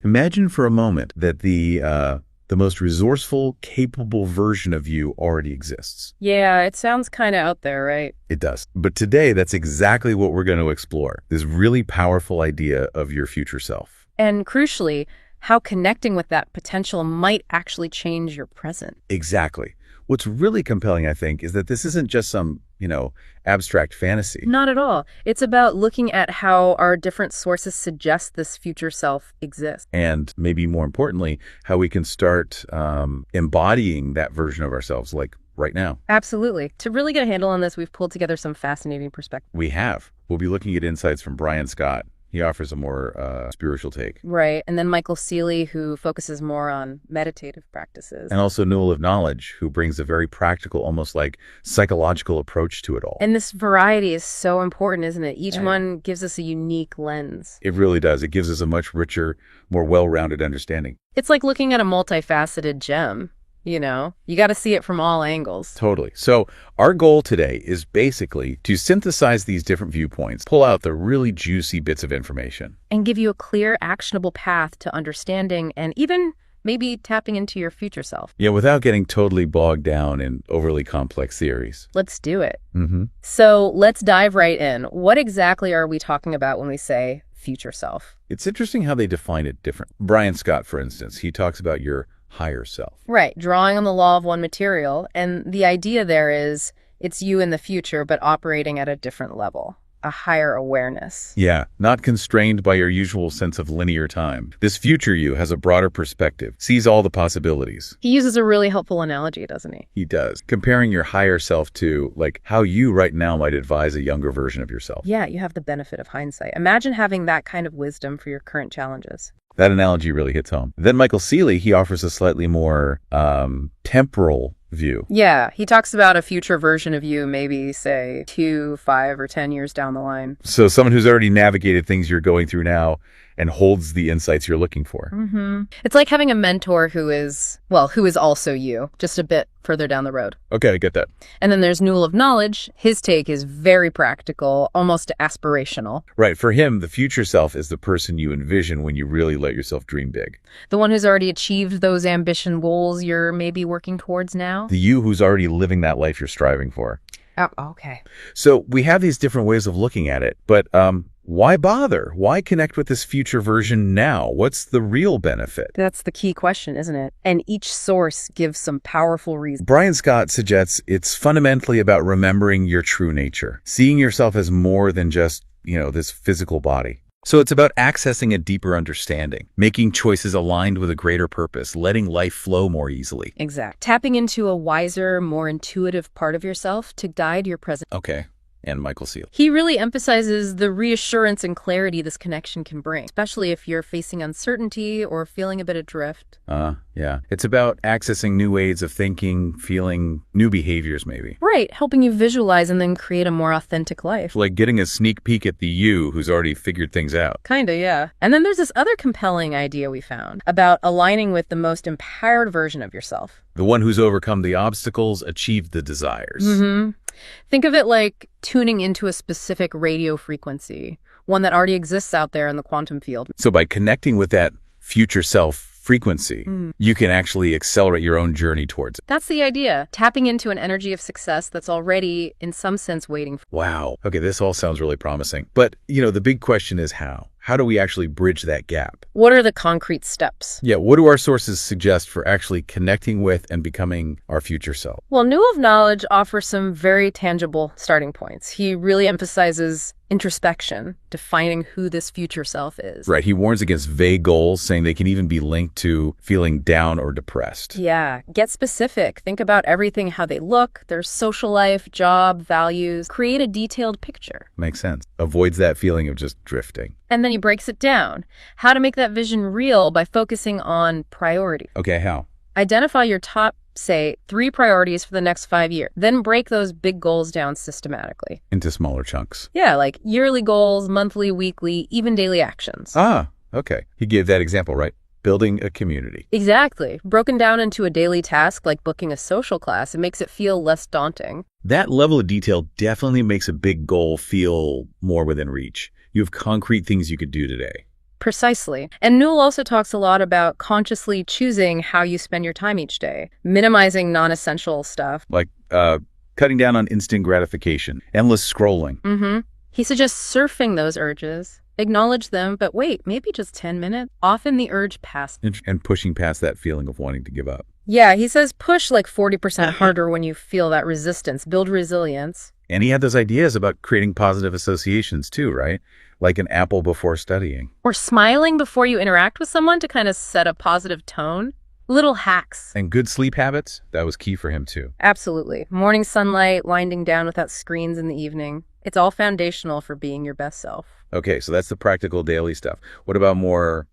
Imagine for a moment that the most resourceful, capable version of you already exists. Yeah, it sounds kind of out there, right? It does. But today, that's exactly what we're going to explore. This really powerful idea of your future self. And crucially, how connecting with that potential might actually change your present. Exactly. What's really compelling, I think, is that this isn't just some, abstract fantasy. Not at all. It's about looking at how our different sources suggest this future self exists. And maybe more importantly, how we can start embodying that version of ourselves, like right now. Absolutely. To really get a handle on this, we've pulled together some fascinating perspectives. We have. We'll be looking at insights from Brian Scott. He offers a more spiritual take. Right. And then Michael Seeley, who focuses more on meditative practices. And also Newell of Knowledge, who brings a very practical, almost like psychological approach to it all. And this variety is so important, isn't it? Each one gives us a unique lens. It really does. It gives us a much richer, more well-rounded understanding. It's like looking at a multifaceted gem. You got to see it from all angles. Totally. So our goal today is basically to synthesize these different viewpoints, pull out the really juicy bits of information. And give you a clear, actionable path to understanding and even maybe tapping into your future self. Yeah, without getting totally bogged down in overly complex theories. Let's do it. So let's dive right in. What exactly are we talking about when we say future self? It's interesting how they define it different. Brian Scott, for instance, he talks about your higher self. Right, drawing on the law of one material. And the idea there is it's you in the future, but operating at a different level, a higher awareness. Yeah, not constrained by your usual sense of linear time. This future you has a broader perspective, sees all the possibilities. He uses a really helpful analogy, doesn't he? He does. Comparing your higher self to, like, how you right now might advise a younger version of yourself. Yeah, you have the benefit of hindsight. Imagine having that kind of wisdom for your current challenges. That analogy really hits home. Then Michael Seeley, he offers a slightly more temporal view. Yeah, he talks about a future version of you, maybe, say, 2, 5, or 10 years down the line. So someone who's already navigated things you're going through now and holds the insights you're looking for. It's like having a mentor who is also you, just a bit further down the road. Okay, I get that. And then there's Newell of Knowledge. His take is very practical, almost aspirational. Right. For him, the future self is the person you envision when you really let yourself dream big. The one who's already achieved those ambition goals you're maybe working towards now. The you who's already living that life you're striving for. Oh, okay. So we have these different ways of looking at it, but why bother? Why connect with this future version now? What's the real benefit? That's the key question, isn't it? And each source gives some powerful reasons. Brian Scott suggests it's fundamentally about remembering your true nature, seeing yourself as more than just, this physical body. So it's about accessing a deeper understanding, making choices aligned with a greater purpose, letting life flow more easily. Exact. Tapping into a wiser, more intuitive part of yourself to guide your present. Okay. And Michael Seeley. He really emphasizes the reassurance and clarity this connection can bring, especially if you're facing uncertainty or feeling a bit adrift. Yeah. It's about accessing new ways of thinking, feeling, new behaviors maybe. Right, helping you visualize and then create a more authentic life. Like getting a sneak peek at the you who's already figured things out. Kinda, yeah. And then there's this other compelling idea we found about aligning with the most empowered version of yourself. The one who's overcome the obstacles, achieved the desires. Think of it like tuning into a specific radio frequency, one that already exists out there in the quantum field. So by connecting with that future self frequency, you can actually accelerate your own journey towards it. That's the idea. Tapping into an energy of success that's already, in some sense, waiting for. Wow. Okay, this all sounds really promising. But, the big question is how? How do we actually bridge that gap? What are the concrete steps? Yeah, what do our sources suggest for actually connecting with and becoming our future self? Well, Newell of Knowledge offers some very tangible starting points. He really emphasizes introspection, defining who this future self is. Right. He warns against vague goals, saying they can even be linked to feeling down or depressed. Yeah. Get specific. Think about everything, how they look, their social life, job, values. Create a detailed picture. Makes sense. Avoids that feeling of just drifting. And then he breaks it down. How to make that vision real by focusing on priority. Okay, how? Identify your top, say, 3 priorities for the next 5 years. Then break those big goals down systematically. Into smaller chunks. Yeah, like yearly goals, monthly, weekly, even daily actions. Okay. He gave that example, right? Building a community. Exactly. Broken down into a daily task like booking a social class, it makes it feel less daunting. That level of detail definitely makes a big goal feel more within reach. You have concrete things you could do today. Precisely. And Newell also talks a lot about consciously choosing how you spend your time each day, minimizing non-essential stuff. Like cutting down on instant gratification, endless scrolling. He suggests surfing those urges, acknowledge them, but wait, maybe just 10 minutes. Often the urge passes. And pushing past that feeling of wanting to give up. Yeah, he says push like 40% harder when you feel that resistance, build resilience. And he had those ideas about creating positive associations too, right? Like an apple before studying. Or smiling before you interact with someone to kind of set a positive tone. Little hacks. And good sleep habits, that was key for him too. Absolutely. Morning sunlight, winding down without screens in the evening. It's all foundational for being your best self. Okay, so that's the practical daily stuff. What about more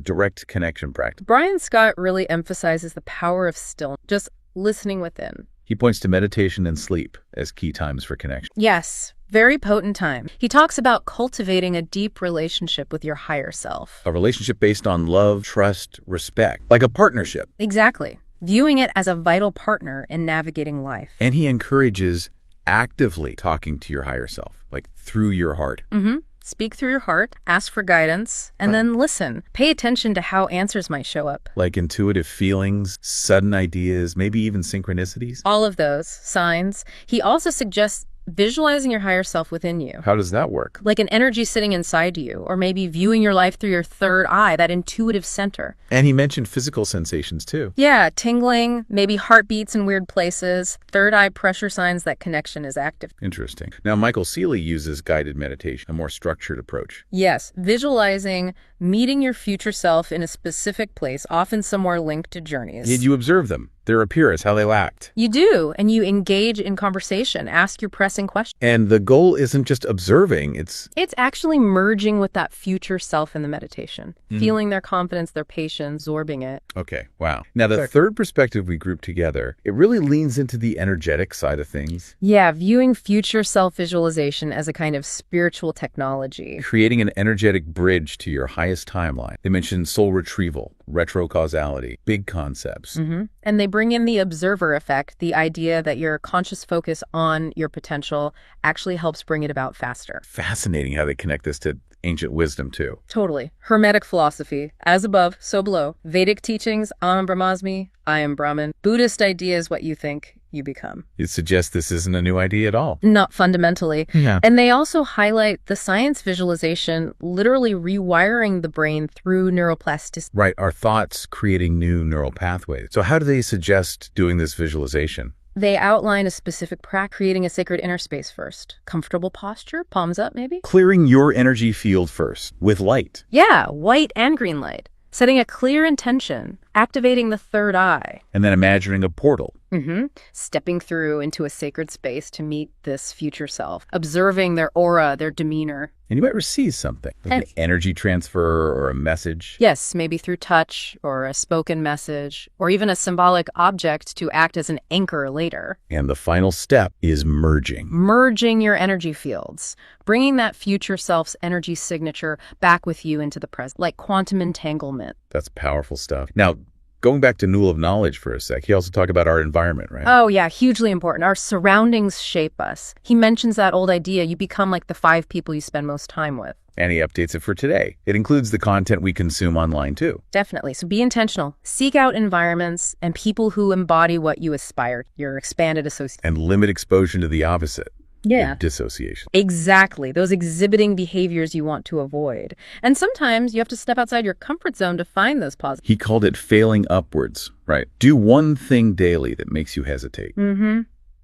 direct connection practice? Brian Scott really emphasizes the power of stillness, just listening within. He points to meditation and sleep as key times for connection. Yes, very potent time. He talks about cultivating a deep relationship with your higher self. A relationship based on love, trust, respect, like a partnership. Exactly. Viewing it as a vital partner in navigating life. And he encourages actively talking to your higher self, like through your heart. Speak through your heart, ask for guidance, and then listen. Pay attention to how answers might show up. Like intuitive feelings, sudden ideas, maybe even synchronicities. All of those signs. He also suggests visualizing your higher self within you. How does that work? Like an energy sitting inside you, or maybe viewing your life through your third eye, that intuitive center. And he mentioned physical sensations too. Yeah, tingling, maybe heartbeats in weird places, third eye pressure signs that connection is active. Interesting. Now, Michael Seeley uses guided meditation, a more structured approach. Yes, visualizing meeting your future self in a specific place, often somewhere linked to journeys. Did you observe them? Their appearance, how they act. You do, and you engage in conversation, ask your pressing questions. And the goal isn't just observing, it's actually merging with that future self in the meditation, feeling their confidence, their patience, absorbing it. Okay, wow. Now, the third perspective we grouped together, it really leans into the energetic side of things. Yeah, viewing future self-visualization as a kind of spiritual technology. Creating an energetic bridge to your highest timeline. They mentioned soul retrieval, retrocausality, big concepts. And they bring in the observer effect, the idea that your conscious focus on your potential actually helps bring it about faster. Fascinating how they connect this to ancient wisdom, too. Totally. Hermetic philosophy, as above, so below. Vedic teachings, Aham Brahmasmi, I am Brahman. Buddhist ideas, what you think, you become. It suggests this isn't a new idea at all. Not fundamentally. Yeah. And they also highlight the science visualization, literally rewiring the brain through neuroplasticity. Right, our thoughts creating new neural pathways. So how do they suggest doing this visualization? They outline a specific practice, creating a sacred inner space first. Comfortable posture, palms up maybe? Clearing your energy field first, with light. Yeah, white and green light. Setting a clear intention, activating the third eye. And then imagining a portal. Stepping through into a sacred space to meet this future self. Observing their aura, their demeanor. And you might receive something, like an energy transfer or a message. Yes, maybe through touch or a spoken message, or even a symbolic object to act as an anchor later. And the final step is merging. Merging your energy fields. Bringing that future self's energy signature back with you into the present, like quantum entanglement. That's powerful stuff. Now, going back to Newell of Knowledge for a sec, he also talked about our environment, right? Oh, yeah, hugely important. Our surroundings shape us. He mentions that old idea, you become like the 5 people you spend most time with. And he updates it for today. It includes the content we consume online, too. Definitely. So be intentional. Seek out environments and people who embody what you aspire, your expanded association. And limit exposure to the opposite. Yeah. Dissociation. Exactly. Those exhibiting behaviors you want to avoid. And sometimes you have to step outside your comfort zone to find those positives. He called it failing upwards, right? Do one thing daily that makes you hesitate.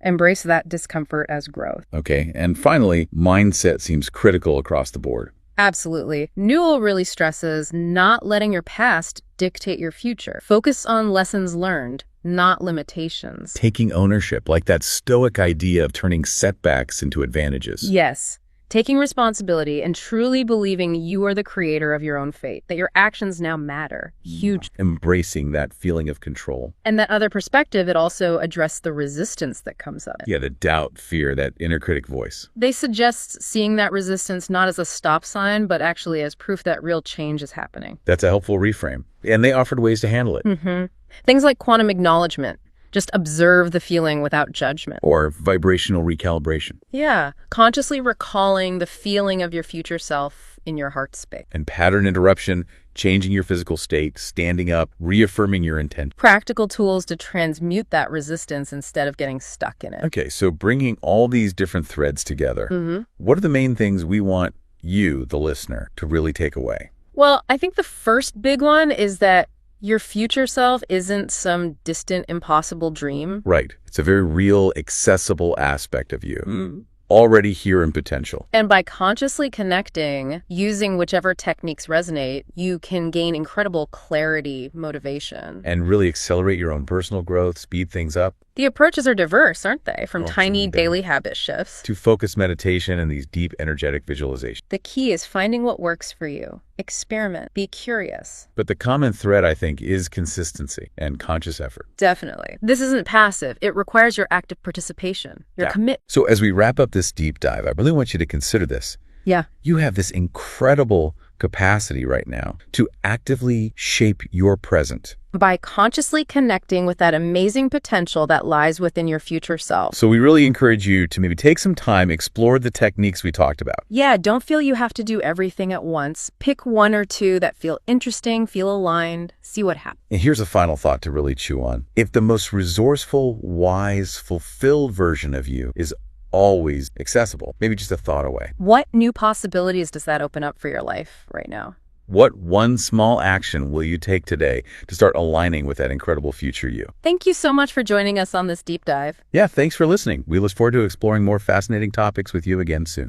Embrace that discomfort as growth. Okay. And finally, mindset seems critical across the board. Absolutely. Newell really stresses not letting your past dictate your future. Focus on lessons learned, not limitations. Taking ownership, like that stoic idea of turning setbacks into advantages. Yes. Taking responsibility and truly believing you are the creator of your own fate, that your actions now matter. Huge. Embracing that feeling of control. And that other perspective, it also addressed the resistance that comes up. Yeah, the doubt, fear, that inner critic voice. They suggest seeing that resistance not as a stop sign, but actually as proof that real change is happening. That's a helpful reframe. And they offered ways to handle it. Things like quantum acknowledgement, Just observe the feeling without judgment. Or vibrational recalibration. Yeah, consciously recalling the feeling of your future self in your heart space. And pattern interruption, changing your physical state, standing up, reaffirming your intent. Practical tools to transmute that resistance instead of getting stuck in it. Okay, so bringing all these different threads together, what are the main things we want you, the listener, to really take away? Well, I think the first big one is that your future self isn't some distant, impossible dream. Right. It's a very real, accessible aspect of you. Already here in potential. And by consciously connecting, using whichever techniques resonate, you can gain incredible clarity, motivation. And really accelerate your own personal growth, speed things up. The approaches are diverse, aren't they? From tiny daily habit shifts to focused meditation and these deep, energetic visualizations. The key is finding what works for you. Experiment. Be curious. But the common thread, I think, is consistency and conscious effort. Definitely. This isn't passive. It requires your active participation, your commitment. So as we wrap up this deep dive, I really want you to consider this. Yeah. You have this incredible capacity right now to actively shape your present. By consciously connecting with that amazing potential that lies within your future self. So we really encourage you to maybe take some time, explore the techniques we talked about. Yeah, don't feel you have to do everything at once. Pick one or two that feel interesting, feel aligned, see what happens. And here's a final thought to really chew on. If the most resourceful, wise, fulfilled version of you is always accessible, maybe just a thought away. What new possibilities does that open up for your life right now? What one small action will you take today to start aligning with that incredible future you? Thank you so much for joining us on this deep dive. Yeah, thanks for listening. We look forward to exploring more fascinating topics with you again soon.